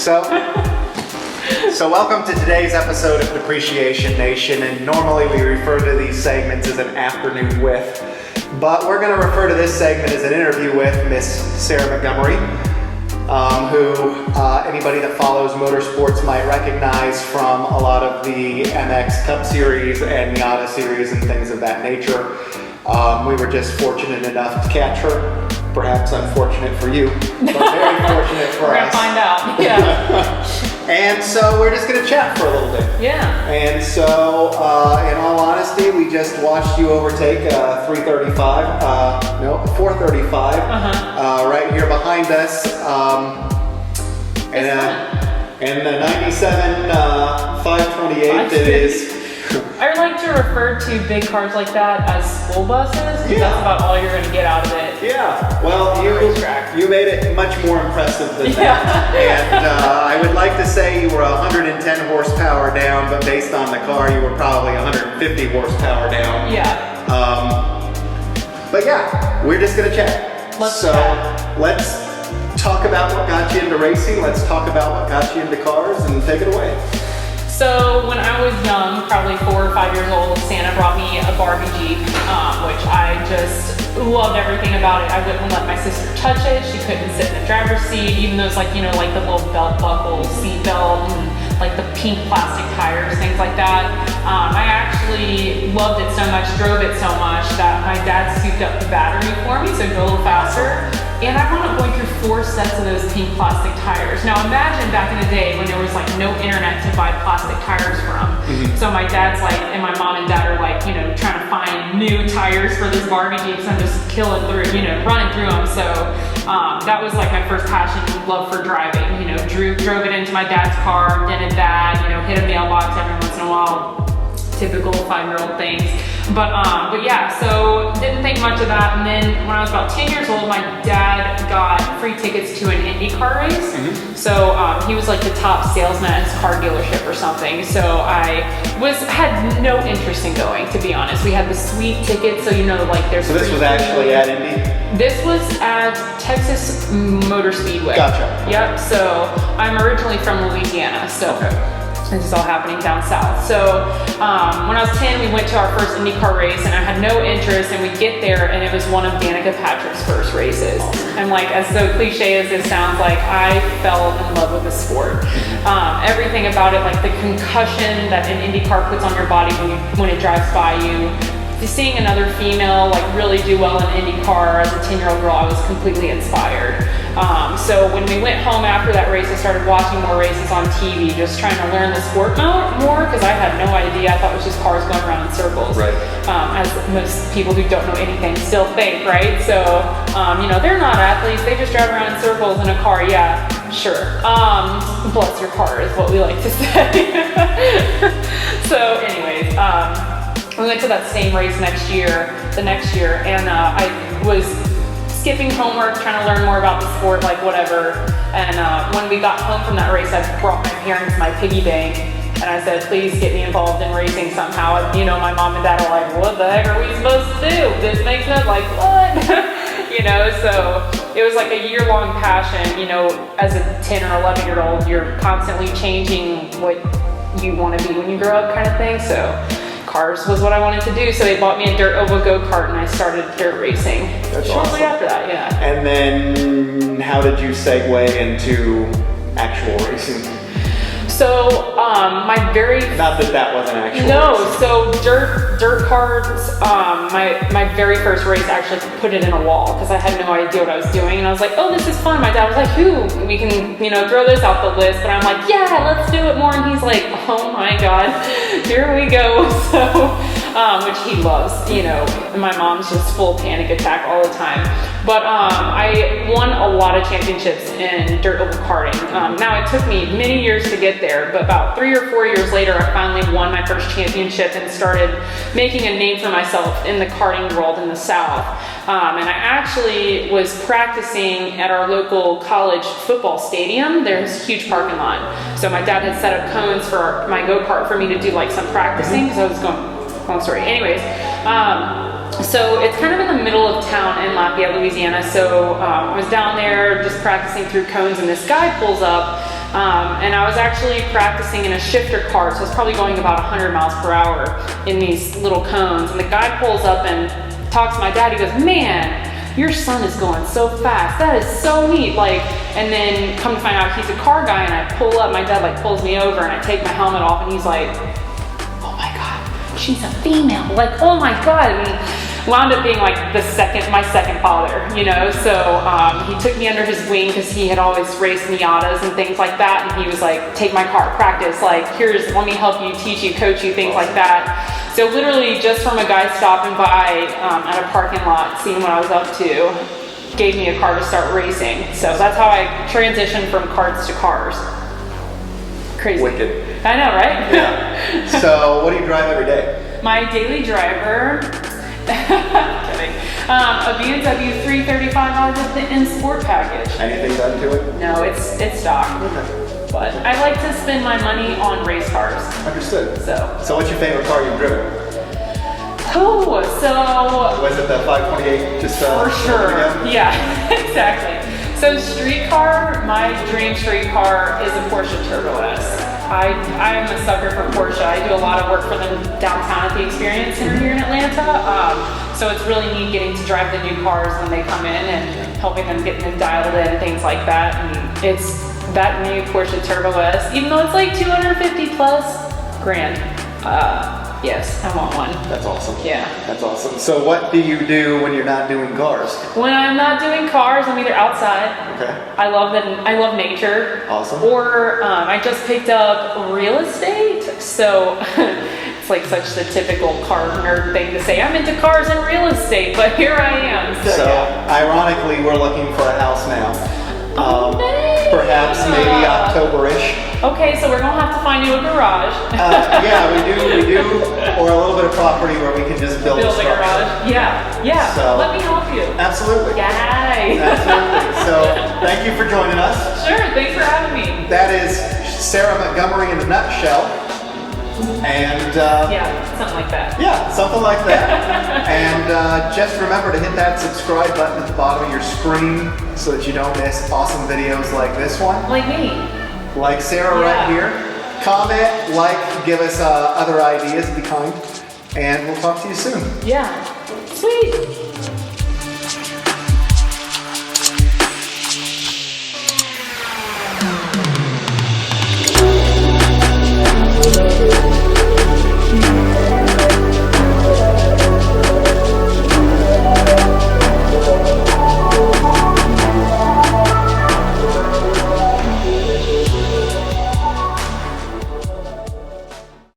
So welcome to today's episode of Depreciation Nation, and normally we refer to these segments as an afternoon with, but we're going to refer to this segment as an interview with Miss Sarah Montgomery, who anybody that follows motorsports might recognize from a lot of the MX Cup Series and Miata Series and things of that nature. We were just fortunate enough to catch her. Perhaps unfortunate for you, but very fortunate for us. We're gonna find out, yeah. And so we're just gonna chat for a little bit. Yeah. And so, in all honesty, we just watched you overtake a 435, right here behind us. And the 97 528 that is. I like to refer to big cars like that as school buses, because that's about all you're going to get out of it. Yeah, well, you made it much more impressive than that. And I would like to say you were 110 horsepower down, but based on the car, you were probably 150 horsepower down. Yeah. But yeah, we're just going to chat. Let's chat. Let's talk about what got you into racing. Let's talk about what got you into cars, and take it away. So when I was young, probably 4 or 5 years old, Santa brought me a Barbee Jeep, which I just loved everything about it. I wouldn't let my sister touch it. She couldn't sit in the driver's seat, even though it's like, like the little belt buckle, seat belt, and like the pink plastic tires, things like that. I actually loved it so much, drove it so much, that my dad souped up the battery for me so it'd go a little faster. And I wound up going through 4 sets of those pink plastic tires. Now imagine back in the day when there was like no internet to buy plastic tires from. So my dad's like, and my mom and dad are like, trying to find new tires for this Barbee Jeep. So I'm just killing through, running through them. So that was like my first passion, love for driving. Drove it into my dad's car, dented that, hit a mailbox every once in a while. Typical 5-year-old things. But yeah, so didn't think much of that. And then when I was about 10 years old, my dad got free tickets to an Indy car race. So he was like the top salesman at his car dealership or something. So I had no interest in going, to be honest. We had the sweet tickets, so like there's. So this was actually at Indy? This was at Texas Motor Speedway. Gotcha. Yep. So I'm originally from Louisiana. So. Okay. This is all happening down south. So when I was 10, we went to our first IndyCar race, and I had no interest, and we get there, and it was one of Danica Patrick's first races. And like, as so cliche as it sounds, like I fell in love with the sport. Everything about it, like the concussion that an IndyCar puts on your body when it drives by you. Seeing another female like really do well in IndyCar as a 10-year-old girl, I was completely inspired. So when we went home after that race, I started watching more races on TV, just trying to learn the sport more, because I had no idea. I thought it was just cars going around in circles. Right. As most people who don't know anything still think, right? So, they're not athletes. They just drive around in circles in a car. Yeah, sure. Bless your car is what we like to say. So anyways, we went to that same race the next year, and I was skipping homework, trying to learn more about the sport, like whatever. And when we got home from that race, I brought my parents my piggy bank, and I said, please get me involved in racing somehow. My mom and dad are like, what the heck are we supposed to do? This makes no, like, what? So it was like a year-long passion. As a 10 or 11-year-old, you're constantly changing what you want to be when you grow up, kind of thing. So cars was what I wanted to do, so they bought me a dirt oval go-kart, and I started dirt racing. That's shortly awesome. After that, yeah. And then how did you segue into actual racing? So my very not that wasn't actual. No, racing. so dirt carts. My very first race, I actually put it in a wall because I had no idea what I was doing, and I was like, oh, this is fun. My dad was like, we can throw this off the list, but I'm like, yeah, let's do it more. And he's like, oh my god, here we go. So which he loves, and my mom's just full panic attack all the time. But I won a lot of championships in dirt oval karting. Now it took me many years to get there, but about 3 or 4 years later, I finally won my first championship and started making a name for myself in the karting world in the South. And I actually was practicing at our local college football stadium. There's a huge parking lot. So my dad had set up cones for my go-kart for me to do like some practicing, because I was long story. Anyways, so it's kind of in the middle of town in Lafayette, Louisiana. So I was down there just practicing through cones, and this guy pulls up And I was actually practicing in a shifter kart, so I was probably going about 100 miles per hour in these little cones. And the guy pulls up and talks to my dad. He goes, "Man, your son is going so fast. That is so neat." Like, and then come to find out he's a car guy, and I pull up, my dad like pulls me over, and I take my helmet off, and he's like, "Oh my God, she's a female." Like, oh my God. And wound up being like my second father, you know? So he took me under his wing because he had always raced Miatas and things like that. And he was like, "Take my car, practice. Like, let me help you, teach you, coach you," things like that. So literally just from a guy stopping by at a parking lot, seeing what I was up to, gave me a car to start racing. So that's how I transitioned from karts to cars. Crazy. Wicked. I know, right? Yeah. So what do you drive every day? My daily driver, kidding. A BMW 335 out of the in sport package. Anything done to it? No, it's stock. Okay. But I like to spend my money on race cars. Understood. So what's your favorite car you've driven? Oh, so Was it the 528? Just for sure. Yeah, exactly. So street car, my dream street car is a Porsche Turbo S. I am a sucker for Porsche. I do a lot of work for them downtown at the Experience Center here in Atlanta. So it's really neat getting to drive the new cars when they come in and helping them get them dialed in, things like that. And it's that new Porsche Turbo S, even though it's like 250 plus grand. Yes, I want one. That's awesome. Yeah. That's awesome. So what do you do when you're not doing cars? When I'm not doing cars, I'm either outside. Okay. I love nature. Awesome. Or I just picked up real estate. So it's like such the typical car nerd thing to say, I'm into cars and real estate, but here I am. So yeah. ironically, we're looking for a house now. Nice. Perhaps maybe October-ish. Okay, so we're gonna have to find you a garage. Yeah, we do, or a little bit of property where we can just build a a structure. garage. Yeah. So, let me help you. Absolutely. Yay. Absolutely. So thank you for joining us. Sure, thanks for having me. That is Sarah Montgomery in a nutshell. And Yeah, something like that. yeah, something like that. And just remember to hit that subscribe button at the bottom of your screen so that you don't miss awesome videos like this one. Like me. Like Sarah Yeah. right here. Comment, like, give us other ideas, be kind. And we'll talk to you soon. Yeah. Sweet.